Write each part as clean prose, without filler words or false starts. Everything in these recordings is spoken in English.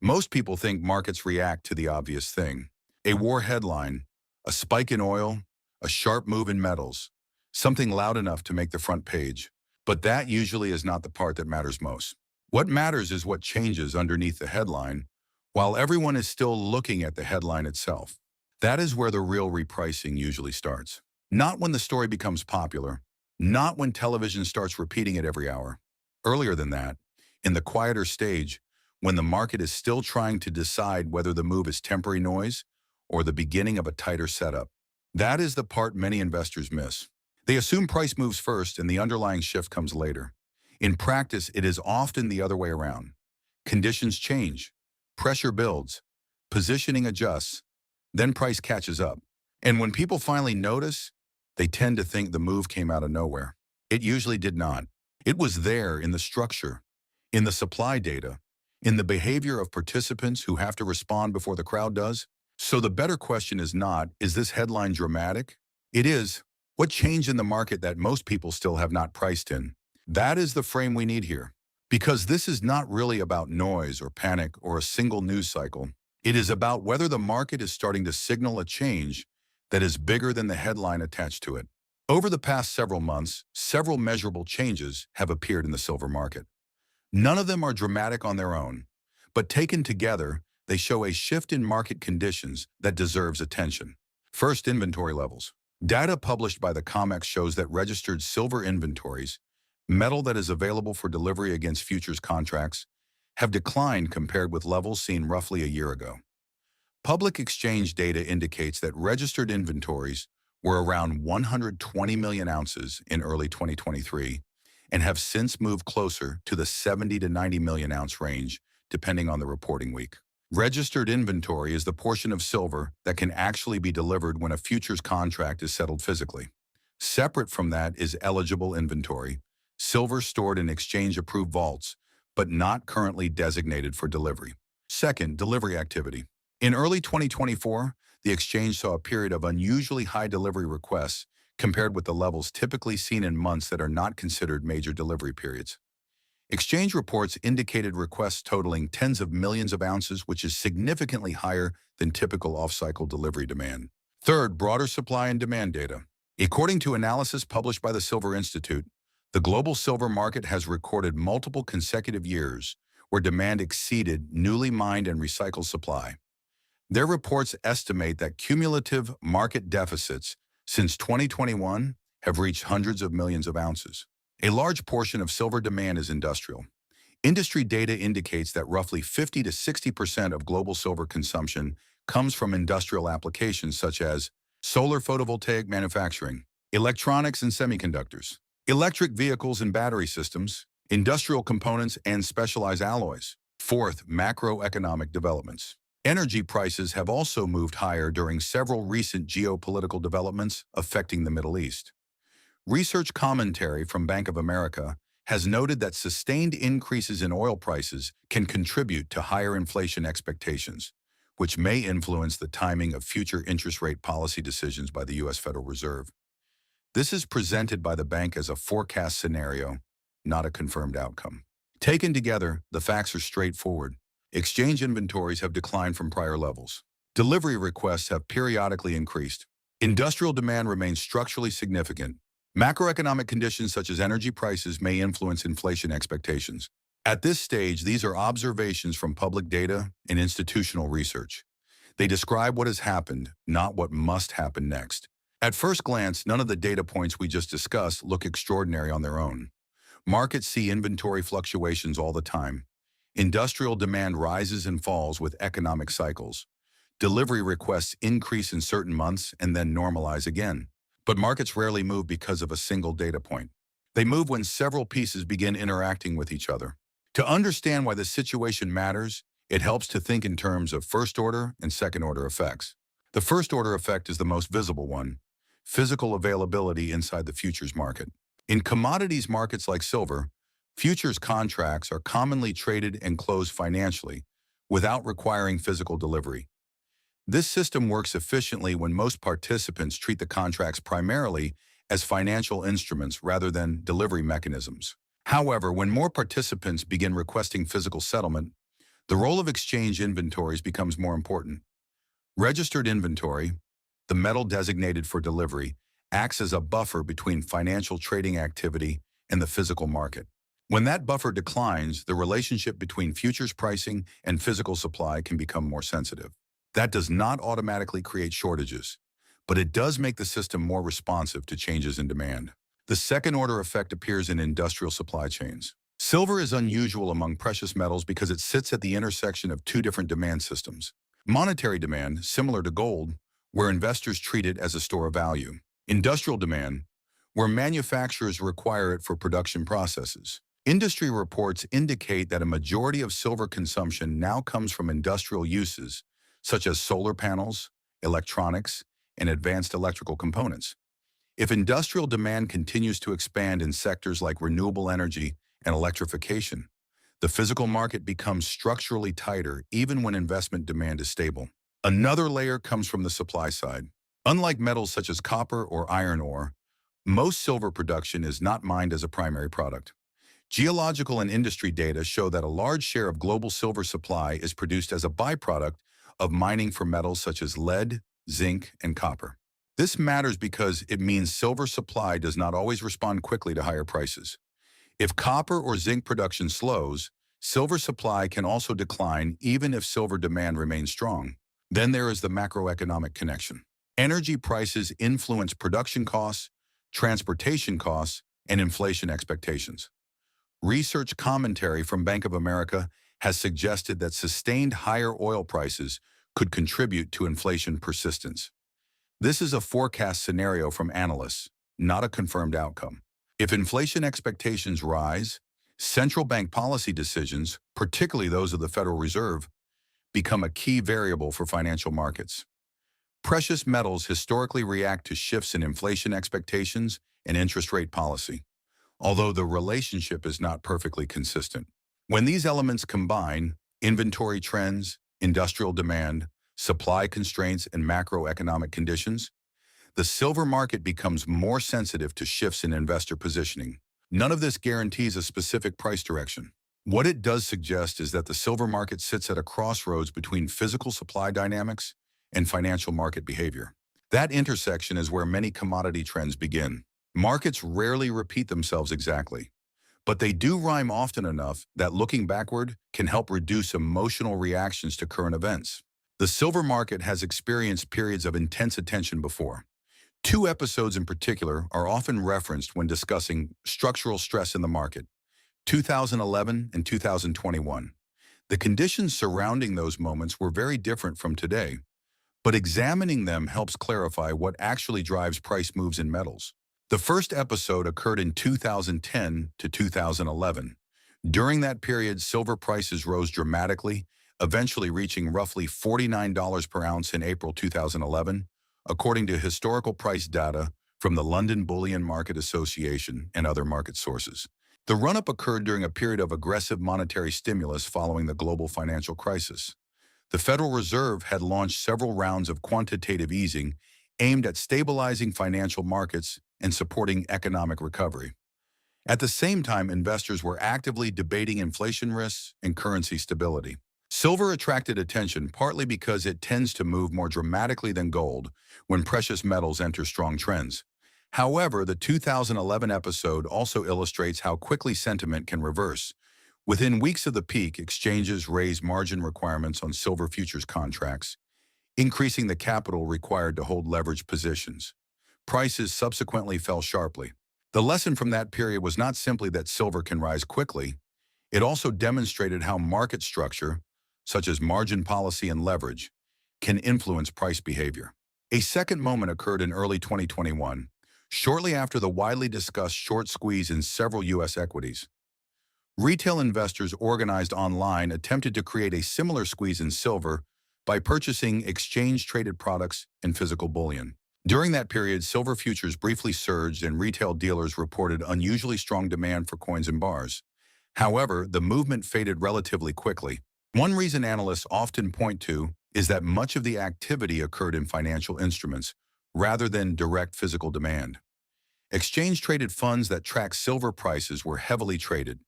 Most people think markets react to the obvious thing. A war headline, a spike in oil, a sharp move in metals, something loud enough to make the front page. But that usually is not the part that matters most. What matters is what changes underneath the headline, while everyone is still looking at the headline itself. That is where the real repricing usually starts. Not when the story becomes popular, not when television starts repeating it every hour. Earlier than that, in the quieter stage, when the market is still trying to decide whether the move is temporary noise or the beginning of a tighter setup. That is the part many investors miss. They assume price moves first and the underlying shift comes later. In practice, it is often the other way around. Conditions change, pressure builds, positioning adjusts, then price catches up. And when people finally notice, they tend to think the move came out of nowhere. It usually did not. It was there in the structure, in the supply data, in the behavior of participants who have to respond before the crowd does. So the better question is not, is this headline dramatic? It is, what changed in the market that most people still have not priced in? That is the frame we need here. Because this is not really about noise or panic or a single news cycle. It is about whether the market is starting to signal a change that is bigger than the headline attached to it. Over the past several months, several measurable changes have appeared in the silver market. None of them are dramatic on their own, but taken together, they show a shift in market conditions that deserves attention. First, inventory levels. Data published by the COMEX shows that registered silver inventories, metal that is available for delivery against futures contracts, have declined compared with levels seen roughly a year ago. Public exchange data indicates that registered inventories were around 120 million ounces in early 2023 and have since moved closer to the 70 to 90 million ounce range, depending on the reporting week. Registered inventory is the portion of silver that can actually be delivered when a futures contract is settled physically. Separate from that is eligible inventory, silver stored in exchange-approved vaults, but not currently designated for delivery. Second, delivery activity. In early 2024, the exchange saw a period of unusually high delivery requests compared with the levels typically seen in months that are not considered major delivery periods. Exchange reports indicated requests totaling tens of millions of ounces, which is significantly higher than typical off-cycle delivery demand. Third, broader supply and demand data. According to analysis published by the Silver Institute, the global silver market has recorded multiple consecutive years where demand exceeded newly mined and recycled supply. Their reports estimate that cumulative market deficits since 2021 have reached hundreds of millions of ounces. A large portion of silver demand is industrial. Industry data indicates that roughly 50 to 60% of global silver consumption comes from industrial applications such as solar photovoltaic manufacturing, electronics and semiconductors, electric vehicles and battery systems, industrial components and specialized alloys. Fourth, macroeconomic developments. Energy prices have also moved higher during several recent geopolitical developments affecting the Middle East. Research commentary from Bank of America has noted that sustained increases in oil prices can contribute to higher inflation expectations, which may influence the timing of future interest rate policy decisions by the U.S. Federal Reserve. This is presented by the bank as a forecast scenario, not a confirmed outcome. Taken together, the facts are straightforward. Exchange inventories have declined from prior levels. Delivery requests have periodically increased. Industrial demand remains structurally significant. Macroeconomic conditions such as energy prices may influence inflation expectations. At this stage, these are observations from public data and institutional research. They describe what has happened, not what must happen next. At first glance, none of the data points we just discussed look extraordinary on their own. Markets see inventory fluctuations all the time. Industrial demand rises and falls with economic cycles. Delivery requests increase in certain months and then normalize again. But markets rarely move because of a single data point. They move when several pieces begin interacting with each other. To understand why the situation matters, it helps to think in terms of first-order and second-order effects. The first-order effect is the most visible one: physical availability inside the futures market. In commodities markets like silver, futures contracts are commonly traded and closed financially without requiring physical delivery. This system works efficiently when most participants treat the contracts primarily as financial instruments rather than delivery mechanisms. However, when more participants begin requesting physical settlement, The role of exchange inventories becomes more important. Registered inventory, the metal designated for delivery, acts as a buffer between financial trading activity and the physical market. When that buffer declines, the relationship between futures pricing and physical supply can become more sensitive. That does not automatically create shortages, but it does make the system more responsive to changes in demand. The second-order effect appears in industrial supply chains. Silver is unusual among precious metals because it sits at the intersection of two different demand systems. Monetary demand, similar to gold, where investors treat it as a store of value. Industrial demand, where manufacturers require it for production processes. Industry reports indicate that a majority of silver consumption now comes from industrial uses, such as solar panels, electronics, and advanced electrical components. If industrial demand continues to expand in sectors like renewable energy and electrification, the physical market becomes structurally tighter even when investment demand is stable. Another layer comes from the supply side. Unlike metals such as copper or iron ore, most silver production is not mined as a primary product. Geological and industry data show that a large share of global silver supply is produced as a byproduct of mining for metals such as lead, zinc, and copper. This matters because it means silver supply does not always respond quickly to higher prices. If copper or zinc production slows, silver supply can also decline even if silver demand remains strong. Then there is the macroeconomic connection. Energy prices influence production costs, transportation costs, and inflation expectations. Research commentary from Bank of America has suggested that sustained higher oil prices could contribute to inflation persistence. This is a forecast scenario from analysts, not a confirmed outcome. If inflation expectations rise, central bank policy decisions, particularly those of the Federal Reserve, become a key variable for financial markets. Precious metals historically react to shifts in inflation expectations and interest rate policy, although the relationship is not perfectly consistent. When these elements combine, inventory trends, industrial demand, supply constraints, and macroeconomic conditions, the silver market becomes more sensitive to shifts in investor positioning. None of this guarantees a specific price direction. What it does suggest is that the silver market sits at a crossroads between physical supply dynamics and financial market behavior. That intersection is where many commodity trends begin. Markets rarely repeat themselves exactly, but they do rhyme often enough that looking backward can help reduce emotional reactions to current events. The silver market has experienced periods of intense attention before. Two episodes in particular are often referenced when discussing structural stress in the market: 2011 and 2021. The conditions surrounding those moments were very different from today, but examining them helps clarify what actually drives price moves in metals. The first episode occurred in 2010 to 2011. During that period, silver prices rose dramatically, eventually reaching roughly $49 per ounce in April 2011, according to historical price data from the London Bullion Market Association and other market sources. The run-up occurred during a period of aggressive monetary stimulus following the global financial crisis. The Federal Reserve had launched several rounds of quantitative easing aimed at stabilizing financial markets and supporting economic recovery. At the same time, investors were actively debating inflation risks and currency stability. Silver attracted attention partly because it tends to move more dramatically than gold when precious metals enter strong trends. However, the 2011 episode also illustrates how quickly sentiment can reverse. Within weeks of the peak, exchanges raised margin requirements on silver futures contracts, increasing the capital required to hold leveraged positions. Prices subsequently fell sharply. The lesson from that period was not simply that silver can rise quickly, it also demonstrated how market structure, such as margin policy and leverage, can influence price behavior. A second moment occurred in early 2021, shortly after the widely discussed short squeeze in several U.S. equities. Retail investors organized online attempted to create a similar squeeze in silver by purchasing exchange-traded products and physical bullion. During that period, silver futures briefly surged and retail dealers reported unusually strong demand for coins and bars. However, the movement faded relatively quickly. One reason analysts often point to is that much of the activity occurred in financial instruments rather than direct physical demand. Exchange-traded funds that track silver prices were heavily traded,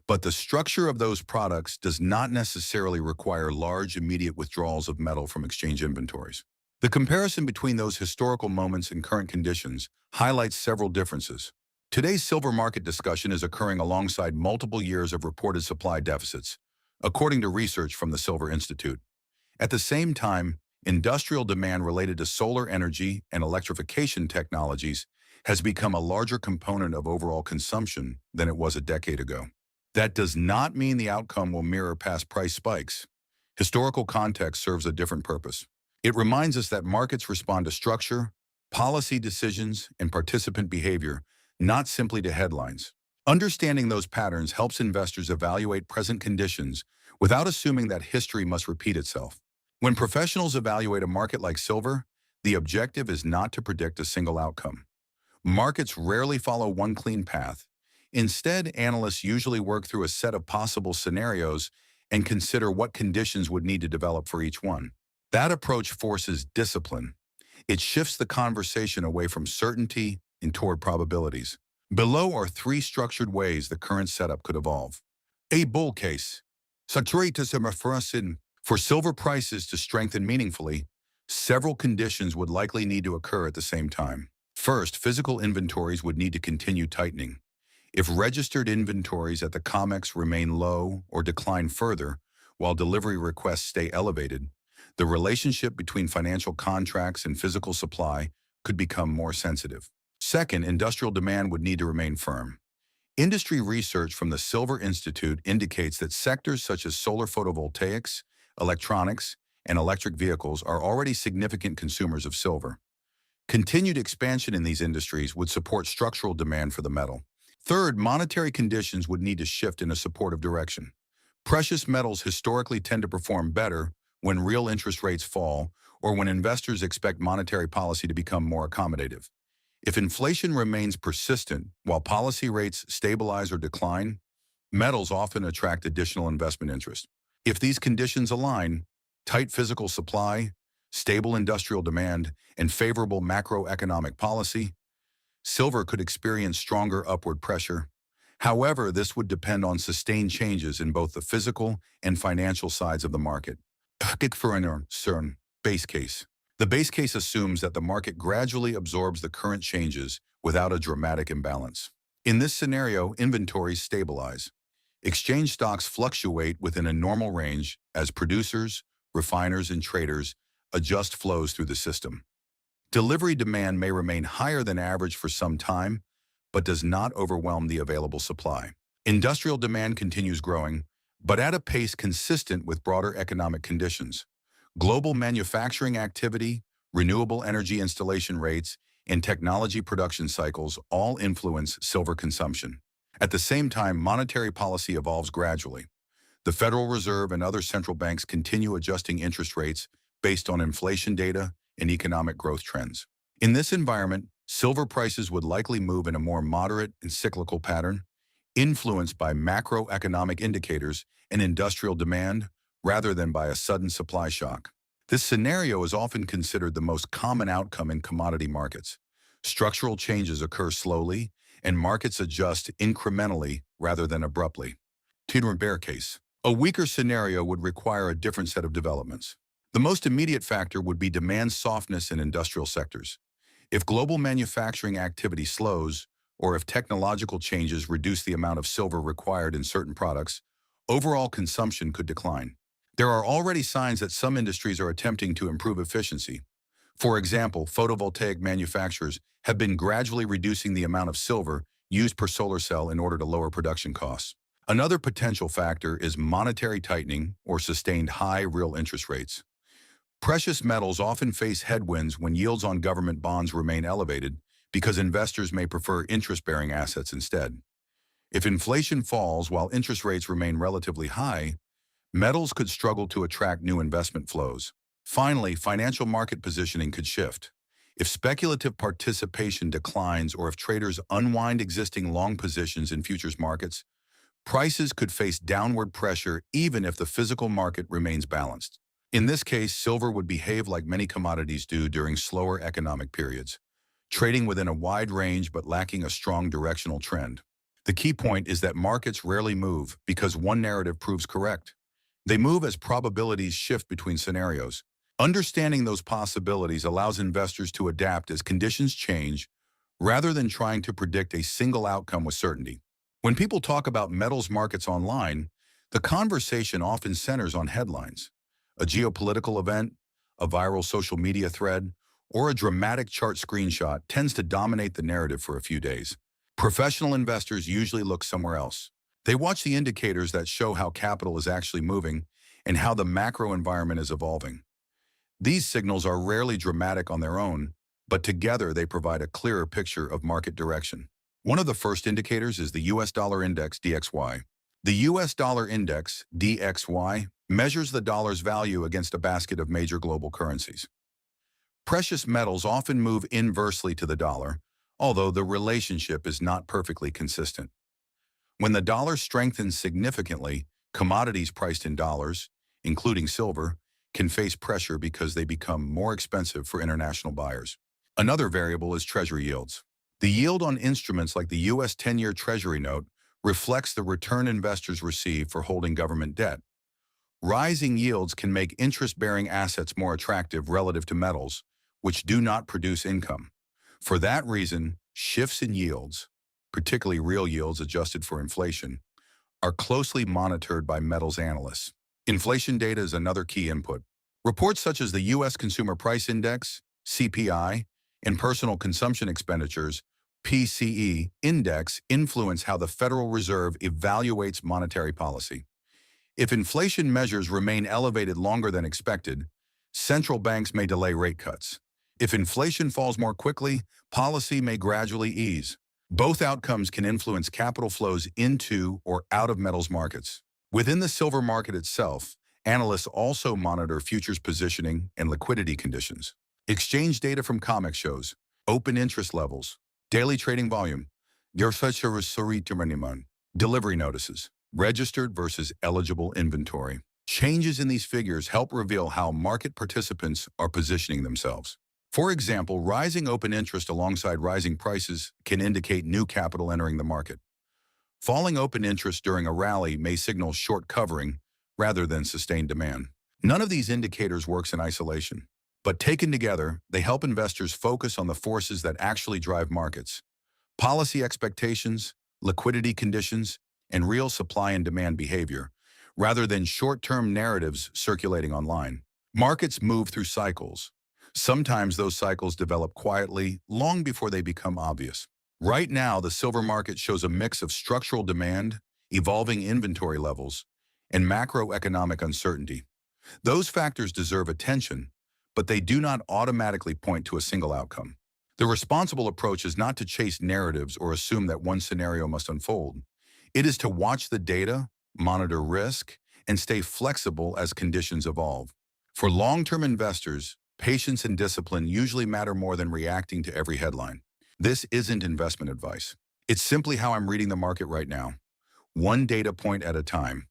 But the structure of those products does not necessarily require large immediate withdrawals of metal from exchange inventories. The comparison between those historical moments and current conditions highlights several differences. Today's silver market discussion is occurring alongside multiple years of reported supply deficits, according to research from the Silver Institute. At the same time, industrial demand related to solar energy and electrification technologies has become a larger component of overall consumption than it was a decade ago. That does not mean the outcome will mirror past price spikes. Historical context serves a different purpose. It reminds us that markets respond to structure, policy decisions, and participant behavior, not simply to headlines. Understanding those patterns helps investors evaluate present conditions without assuming that history must repeat itself. When professionals evaluate a market like silver, the objective is not to predict a single outcome. Markets rarely follow one clean path. Instead, analysts usually work through a set of possible scenarios and consider what conditions would need to develop for each one. That approach forces discipline. It shifts the conversation away from certainty and toward probabilities. Below are three structured ways the current setup could evolve. A bull case. For silver prices to strengthen meaningfully, several conditions would likely need to occur at the same time. First, physical inventories would need to continue tightening. If registered inventories at the COMEX remain low or decline further, while delivery requests stay elevated, the relationship between financial contracts and physical supply could become more sensitive. Second, industrial demand would need to remain firm. Industry research from the Silver Institute indicates that sectors such as solar photovoltaics, electronics, and electric vehicles are already significant consumers of silver. Continued expansion in these industries would support structural demand for the metal. Third, monetary conditions would need to shift in a supportive direction. Precious metals historically tend to perform better when real interest rates fall or when investors expect monetary policy to become more accommodative. If inflation remains persistent while policy rates stabilize or decline, metals often attract additional investment interest. If these conditions align, tight physical supply, stable industrial demand, and favorable macroeconomic policy, silver could experience stronger upward pressure. However, this would depend on sustained changes in both the physical and financial sides of the market. Base case. The base case assumes that the market gradually absorbs the current changes without a dramatic imbalance. In this scenario, inventories stabilize. Exchange stocks fluctuate within a normal range as producers, refiners, and traders adjust flows through the system. Delivery demand may remain higher than average for some time, but does not overwhelm the available supply. Industrial demand continues growing, but at a pace consistent with broader economic conditions. Global manufacturing activity, renewable energy installation rates, and technology production cycles all influence silver consumption. At the same time, monetary policy evolves gradually. The Federal Reserve and other central banks continue adjusting interest rates based on inflation data and economic growth trends. In this environment, silver prices would likely move in a more moderate and cyclical pattern, influenced by macroeconomic indicators and industrial demand rather than by a sudden supply shock. This scenario is often considered the most common outcome in commodity markets. Structural changes occur slowly, and markets adjust incrementally rather than abruptly. Bear case. A weaker scenario would require a different set of developments. The most immediate factor would be demand softness in industrial sectors. If global manufacturing activity slows, or if technological changes reduce the amount of silver required in certain products, overall consumption could decline. There are already signs that some industries are attempting to improve efficiency. For example, photovoltaic manufacturers have been gradually reducing the amount of silver used per solar cell in order to lower production costs. Another potential factor is monetary tightening or sustained high real interest rates. Precious metals often face headwinds when yields on government bonds remain elevated because investors may prefer interest-bearing assets instead. If inflation falls while interest rates remain relatively high, metals could struggle to attract new investment flows. Finally, financial market positioning could shift. If speculative participation declines or if traders unwind existing long positions in futures markets, prices could face downward pressure even if the physical market remains balanced. In this case, silver would behave like many commodities do during slower economic periods, trading within a wide range but lacking a strong directional trend. The key point is that markets rarely move because one narrative proves correct. They move as probabilities shift between scenarios. Understanding those possibilities allows investors to adapt as conditions change rather than trying to predict a single outcome with certainty. When people talk about metals markets online, the conversation often centers on headlines. A geopolitical event, a viral social media thread, or a dramatic chart screenshot tends to dominate the narrative for a few days. Professional investors usually look somewhere else. They watch the indicators that show how capital is actually moving and how the macro environment is evolving. These signals are rarely dramatic on their own, but together they provide a clearer picture of market direction. One of the first indicators is the US dollar index, DXY. The US dollar index, DXY, measures the dollar's value against a basket of major global currencies. Precious metals often move inversely to the dollar, although the relationship is not perfectly consistent. When the dollar strengthens significantly, commodities priced in dollars, including silver, can face pressure because they become more expensive for international buyers. Another variable is Treasury yields. The yield on instruments like the U.S. 10-year Treasury note reflects the return investors receive for holding government debt. Rising yields can make interest-bearing assets more attractive relative to metals, which do not produce income. For that reason, shifts in yields, particularly real yields adjusted for inflation, are closely monitored by metals analysts. Inflation data is another key input. Reports such as the U.S. Consumer Price Index, CPI, and Personal Consumption Expenditures, PCE, index influence how the Federal Reserve evaluates monetary policy. If inflation measures remain elevated longer than expected, central banks may delay rate cuts. If inflation falls more quickly, policy may gradually ease. Both outcomes can influence capital flows into or out of metals markets. Within the silver market itself, analysts also monitor futures positioning and liquidity conditions. Exchange data from COMEX shows open interest levels, daily trading volume, delivery notices, registered versus eligible inventory. Changes in these figures help reveal how market participants are positioning themselves. For example, rising open interest alongside rising prices can indicate new capital entering the market. Falling open interest during a rally may signal short covering rather than sustained demand. None of these indicators works in isolation, but taken together, they help investors focus on the forces that actually drive markets: policy expectations, liquidity conditions, and real supply and demand behavior, rather than short-term narratives circulating online. Markets move through cycles. Sometimes those cycles develop quietly, long before they become obvious. Right now, the silver market shows a mix of structural demand, evolving inventory levels, and macroeconomic uncertainty. Those factors deserve attention, but they do not automatically point to a single outcome. The responsible approach is not to chase narratives or assume that one scenario must unfold. It is to watch the data, monitor risk, and stay flexible as conditions evolve. For long-term investors, patience and discipline usually matter more than reacting to every headline. This isn't investment advice. It's simply how I'm reading the market right now, one data point at a time.